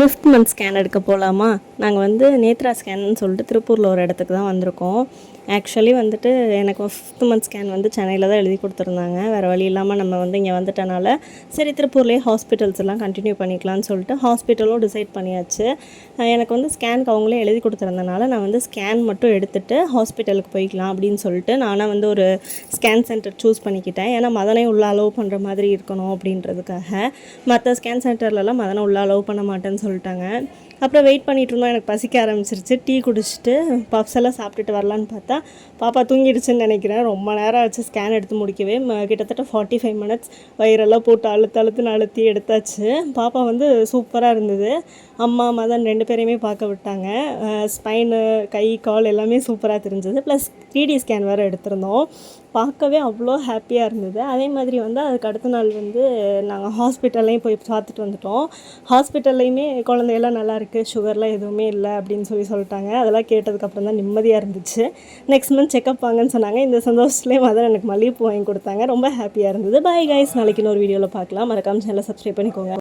5th month scan எடுக்க போகலாமா? நாங்கள் வந்து நேத்ரா ஸ்கேன்னு சொல்லிட்டு திருப்பூரில் ஒரு இடத்துக்கு தான் வந்திருக்கோம். ஆக்சுவலி வந்துட்டு எனக்கு 5th மந்த் ஸ்கேன் வந்து சென்னையில் தான் எழுதி கொடுத்துருந்தாங்க. வேறு வழி இல்லாமல் நம்ம வந்து இங்கே வந்துட்டனால சரி திருப்பூர்லேயே ஹாஸ்பிட்டல்ஸ் எல்லாம் கண்டினியூ பண்ணிக்கலாம்னு சொல்லிட்டு ஹாஸ்பிட்டலும் டிசைட் பண்ணியாச்சு. எனக்கு வந்து ஸ்கேனுக்கு அவங்களே எழுதி கொடுத்துருந்தனால நான் வந்து ஸ்கேன் மட்டும் எடுத்துகிட்டு ஹாஸ்பிட்டலுக்கு போய்க்கலாம் அப்படின்னு சொல்லிட்டு நானாக வந்து ஒரு ஸ்கேன் சென்டர் சூஸ் பண்ணிக்கிட்டேன். ஏன்னா மதனை உள்ள அலோவ் பண்ணுற மாதிரி இருக்கணும் அப்படின்றதுக்காக. மற்ற ஸ்கேன் சென்டர்லலாம் மதனை உள்ள அலோவ் பண்ண மாட்டேன்னு சொல்லிட்டாங்க. அப்புறம் வெயிட் பண்ணிகிட்டு இருந்தோம். எனக்கு பசிக்க ஆரம்பிச்சிருச்சு. டீ குடிச்சிட்டு பப்ஸ் எல்லாம் சாப்பிட்டுட்டு வரலான்னு பார்த்தா பாப்பா தூங்கிடுச்சுன்னு நினைக்கிறேன். ரொம்ப நேரம் ஆச்சு ஸ்கேன் எடுத்து முடிக்கவே. கிட்டத்தட்ட 45 மினிட்ஸ் வயிறெல்லாம் போட்டு அழுத்துன்னு அழுத்தி எடுத்தாச்சு. பாப்பா வந்து சூப்பராக இருந்தது. அம்மா மதன் 2 பேரையுமே பார்க்க விட்டாங்க. ஸ்பைனு கை கால் எல்லாமே சூப்பராக தெரிஞ்சது. ப்ளஸ் 3D ஸ்கேன் வேறு எடுத்திருந்தோம். பார்க்கவே அவ்வளோ ஹாப்பியாக இருந்தது. அதே மாதிரி வந்து அதுக்கு அடுத்த நாள் வந்து நாங்கள் ஹாஸ்பிட்டல்லையும் போய் பார்த்துட்டு வந்துட்டோம். ஹாஸ்பிட்டல்லையுமே குழந்தையெல்லாம் நல்லாயிருக்கு, சுகர்லாம் எதுவுமே இல்லை அப்படின்னு சொல்லிட்டாங்க. அதெல்லாம் கேட்டதுக்கப்புறம் தான் நிம்மதியாக இருந்துச்சு. நெக்ஸ்ட் மந்த் செக்கப் வாங்கன்னு சொன்னாங்க. இந்த சந்தோஷத்துலேயே மதன் எனக்கு மல்லிகைப்பூ வாங்கி கொடுத்தாங்க. ரொம்ப ஹாப்பியாக இருந்தது. பாய் கைஸ், நாளைக்கு இன்னொரு வீடியோவில் பார்க்கலாம். மறக்காமல் சேனலை சப்ஸ்கிரைப் பண்ணிக்கோங்க.